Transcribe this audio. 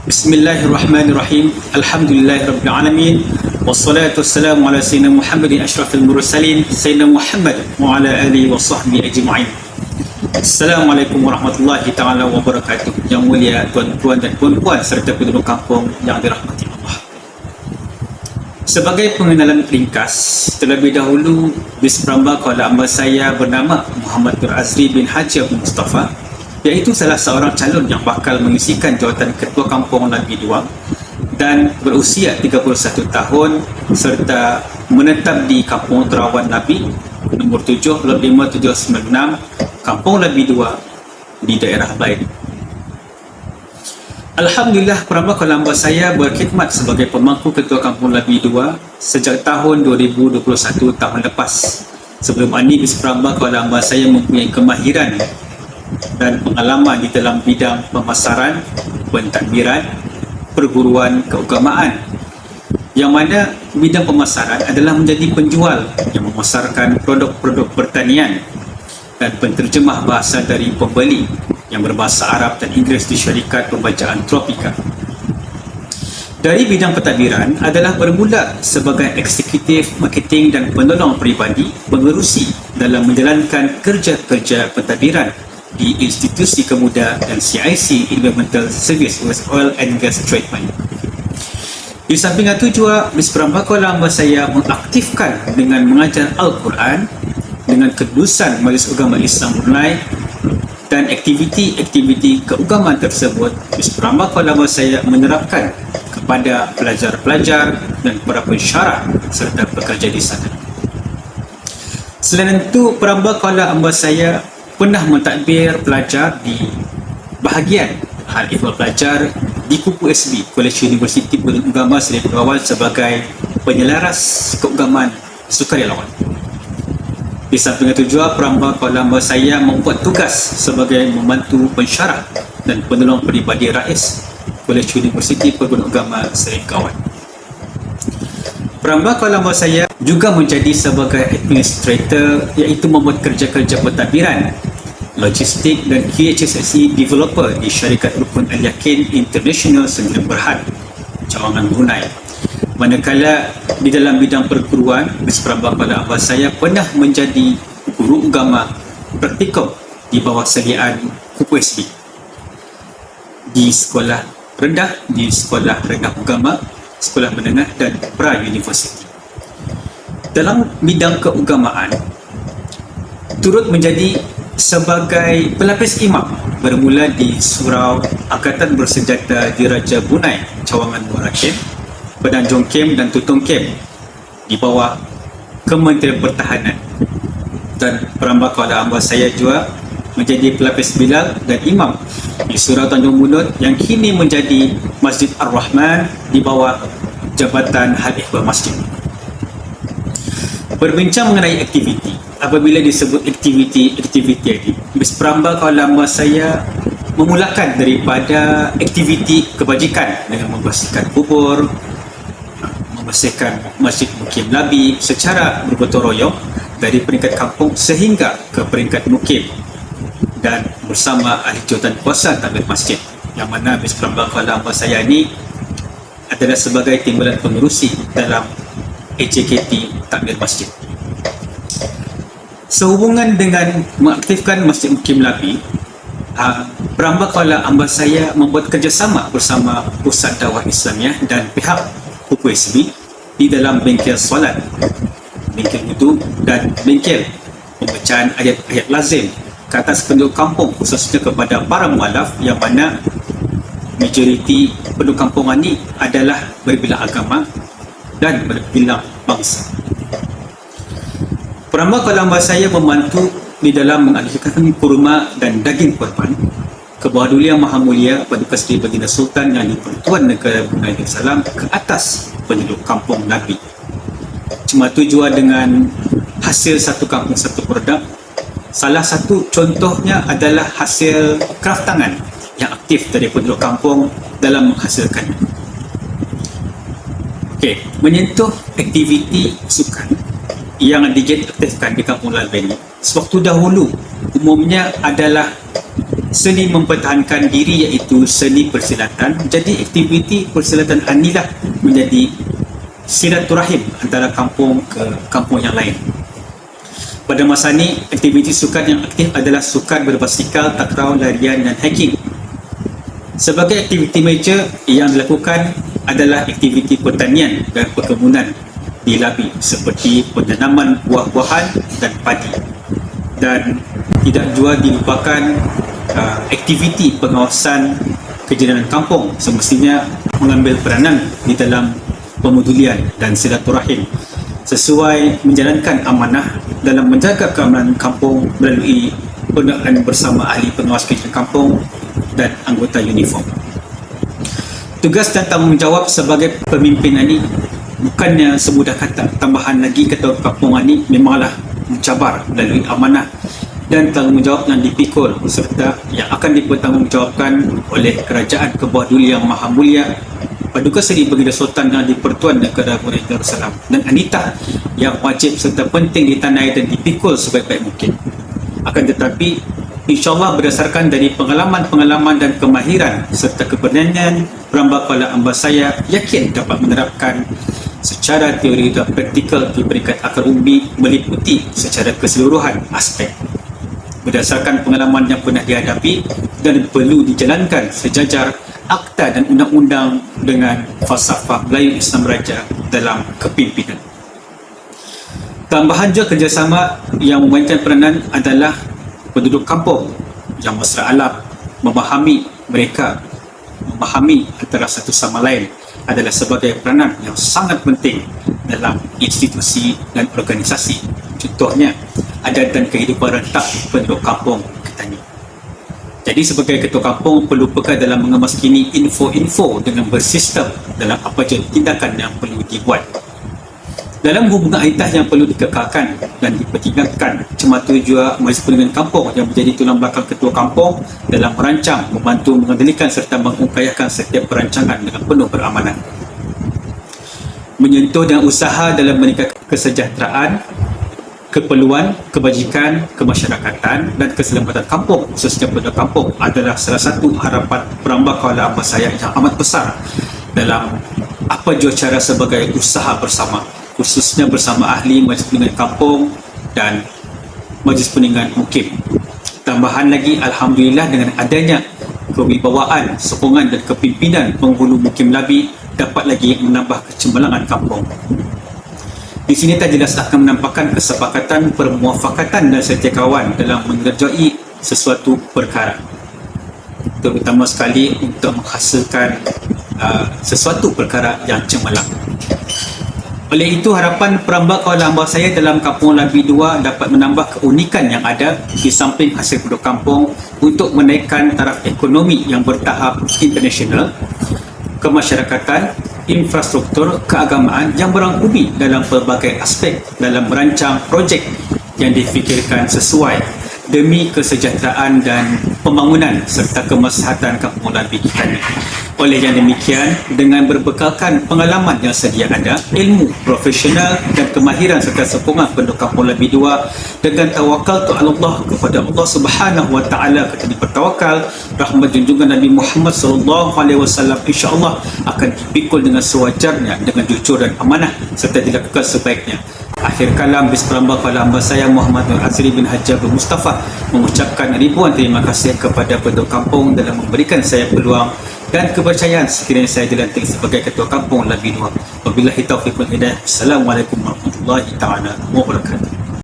Bismillahirrahmanirrahim. Alhamdulillahirabbil alamin. Wassalatu wassalamu ala sayyidina Muhammadin asyrafil mursalin, sayyidina Muhammad wa ala alihi wa sahbihi ajma'in. Assalamualaikum warahmatullahi taala wabarakatuh. Yang mulia tuan-tuan dan puan-puan serta penduduk kampung yang dirahmati Allah. Sebagai pengenalan ringkas, terlebih dahulu Bis Perambah Kuala Amba saya bernama Muhammad Nur Azri bin Haji Abdul Mustafa, iaitu salah seorang calon yang bakal mengisikan jawatan Ketua Kampung Nabi 2 dan berusia 31 tahun serta menetap di Kampung Terawan Nabi nombor 7 Lot 5796 Kampung Nabi 2 di daerah Baid. Alhamdulillah, Perambah Kuala Amba saya berkhidmat sebagai pemangku Ketua Kampung Nabi 2 sejak tahun 2021 tahun lepas. Sebelum ini Bis Perambah Kuala Amba saya mempunyai kemahiran dan pengalaman di dalam bidang pemasaran, pentadbiran, perguruan keagamaan, yang mana bidang pemasaran adalah menjadi penjual yang memasarkan produk-produk pertanian dan penterjemah bahasa dari pembeli yang berbahasa Arab dan Inggeris di syarikat pembacaan Tropika. Dari bidang pentadbiran adalah bermula sebagai eksekutif marketing dan penolong peribadi pengerusi dalam menjalankan kerja-kerja pentadbiran di Institusi Kemuda dan CIC Environmental Service Oil and Gas Treatment. Di samping itu juga Bis Perambah Kuala Amba saya mengaktifkan dengan mengajar Al-Quran dengan kedudusan Majlis Ugama Islam Brunei, dan aktiviti-aktiviti keagamaan tersebut Bis Perambah Kuala Amba saya menerapkan kepada pelajar-pelajar dan para pensyarah serta pekerja di sana. Selain itu, Perambah Kuala Amba saya pernah mentadbir pelajar di bahagian hal ihwal pelajar di Kupu SB College Universiti Penduduk Agama Seri Awal sebagai penyelaras keagamaan sukarelawan. Di samping itu juga Perambah Kuala Amba saya membuat tugas sebagai membantu pensyarah dan penolong peribadi Rais College Universiti Penduduk Agama Seri Awal. Perambah Kuala Amba saya juga menjadi sebagai administrator, iaitu membuat kerja-kerja pentadbiran, logistik dan QHSSE developer di syarikat Rukun Al-Yakin International Sembilan Berhad, Cawangan Brunei. Manakala di dalam bidang perguruan, Bis Perambah Kuala Amba saya pernah menjadi guru agama praktikum di bawah sediaan Kupu SB di sekolah rendah, di sekolah rendah agama, sekolah menengah dan pra-universiti. Dalam bidang keagamaan, turut menjadi sebagai pelapis imam bermula di Surau Angkatan Bersenjata Diraja Brunei, Cawangan Muara Kem, Penanjung Kem dan Tutong Kem di bawah Kementerian Pertahanan. Dan Perambah Kuala Amba saya juga menjadi pelapis Bilal dan imam di Surau Tanjung Bunut yang kini menjadi Masjid Ar-Rahman di bawah Jabatan Hal Ihwal Masjid. Berbincang mengenai aktiviti, apabila disebut aktiviti ini, Bis Perambah Kuala Amba saya memulakan daripada aktiviti kebajikan dengan membersihkan kubur, membersihkan Masjid Mukim Nabi secara bergotong royong dari peringkat kampung sehingga ke peringkat mukim, dan bersama ahli jawatan kuasa takmir masjid, yang mana Bis Perambah Kuala Amba saya ini adalah sebagai timbalan pengerusi dalam AJKT takmir masjid. Sehubungan dengan mengaktifkan Masjid Mukim Nabi, Perambah Kuala Amba saya membuat kerjasama bersama Pusat Dakwah Islamiah dan pihak Kupu SB di dalam bengkel solat, bengkel wudu dan bengkel pembacaan ayat-ayat lazim ke atas penduduk kampung, khususnya kepada para mualaf, yang mana majoriti penduduk kampung ini adalah berbilang agama dan berbilang bangsa. Perambah Kuala Amba saya membantu di dalam mengalihkan kurma dan daging korban ke bawah Duli Yang Maha Mulia Paduka Seri Baginda Sultan Yang di-Pertuan Negara Brunei Darussalam ke atas penduduk kampung Nabi. Cuma itu juga dengan hasil satu kampung satu produk. Salah satu contohnya adalah hasil kraft tangan yang aktif dari penduduk kampung dalam menghasilkan. Okey, menyentuh aktiviti sukan yang diaktifkan di Kampung Lalbeni sewaktu dahulu umumnya adalah seni mempertahankan diri iaitu seni persilatan. Jadi aktiviti persilatan inilah menjadi silaturahim antara kampung ke kampung yang lain. Pada masa ini, aktiviti sukan yang aktif adalah sukan berbasikal, takraw, larian dan hiking. Sebagai aktiviti major yang dilakukan adalah aktiviti pertanian dan perkebunan di Labi seperti penanaman buah-buahan dan padi. Dan tidak jua dilupakan aktiviti pengawasan kejayaan kampung semestinya mengambil peranan di dalam pemedulian dan silaturahim sesuai menjalankan amanah dalam menjaga keamanan kampung melalui penggunaan bersama ahli pengawas kejayaan kampung dan anggota uniform. Tugas dan tanggungjawab sebagai pemimpin ini bukannya semudah kata, tambahan lagi ketua kampung ini memanglah mencabar melalui amanah dan tanggungjawab yang dipikul serta yang akan dipertanggungjawabkan oleh Kerajaan ke bawah Duli Yang Maha Mulia Paduka Seri Baginda Sultan yang di-Pertuan Negara Brunei Darussalam dan anita yang wajib serta penting ditanai dan dipikul sebaik-baik mungkin. Akan tetapi insyaAllah berdasarkan dari pengalaman-pengalaman dan kemahiran serta keberanian Perambah Kuala Ambasaya yakin dapat menerapkan secara teori dan praktikal di peringkat akar umbi meliputi secara keseluruhan aspek berdasarkan pengalaman yang pernah dihadapi dan perlu dijalankan sejajar akta dan undang-undang dengan falsafah Melayu Islam Raja dalam kepimpinan. Tambahan juga kerjasama yang memainkan peranan adalah penduduk kampung yang mesra alam memahami mereka, memahami antara satu sama lain adalah sebagai peranan yang sangat penting dalam institusi dan organisasi. Contohnya, adat dan kehidupan rentak penduduk kampung kita ni. Jadi sebagai ketua kampung perlu peka dalam mengemaskini info-info dengan bersistem dalam apa je tindakan yang perlu dibuat. Dalam hubungan aitah yang perlu dikekalkan dan dipertingkatkan, cematu juga Majlis Perundingan Kampung yang menjadi tulang belakang ketua kampung dalam merancang, membantu mengendalikan serta mengupayakan setiap perancangan dengan penuh beramanah. Menyentuh dan usaha dalam meningkatkan kesejahteraan, keperluan, kebajikan, kemasyarakatan dan keselamatan kampung khususnya penduduk kampung adalah salah satu harapan Perambah Kuala Ambasaya yang amat besar dalam apa jua cara sebagai usaha bersama, khususnya bersama ahli Majlis Perundingan Kampung dan Majlis Perundingan Mukim. Tambahan lagi, Alhamdulillah dengan adanya kewibawaan, sokongan dan kepimpinan penghulu Mukim Labi dapat lagi menambah kecemerlangan kampung. Di sini tak jelas akan menampakkan kesepakatan, permuafakatan dan setiakawan dalam mengerjai sesuatu perkara, terutama sekali untuk menghasilkan sesuatu perkara yang cemerlang. Oleh itu, harapan Perambah Kuala Ambasaya dalam Kampung Labi 2 dapat menambah keunikan yang ada di samping hasil produk kampung untuk menaikkan taraf ekonomi yang bertahap internasional, kemasyarakatan, infrastruktur, keagamaan yang berangkumi dalam pelbagai aspek dalam merancang projek yang difikirkan sesuai demi kesejahteraan dan pembangunan serta kemaslahatan Kampung Labi kita ini. Oleh yang demikian, dengan berbekalkan pengalaman yang sedia ada, ilmu profesional dan kemahiran serta sokongan penduduk Kampung Labi 2 dengan tawakal tu Allah kepada Allah Subhanahu wa taala, ketika bertawakal, rahmat junjungan Nabi Muhammad sallallahu alaihi wasallam insya-Allah akan dipikul dengan sewajarnya, dengan jujur dan amanah serta dilakukan sebaiknya. Akhir kalam, Bismillah Kuala Ambasaya Muhammad Nur Azri bin Haji Abdul Mustafa mengucapkan ribuan terima kasih kepada penduduk kampung dalam memberikan saya peluang dan kepercayaan sekiranya saya dilantik sebagai ketua kampung Labi 2. Wabillahi taufiq wal hidayah. Assalamualaikum warahmatullahi taala wabarakatuh.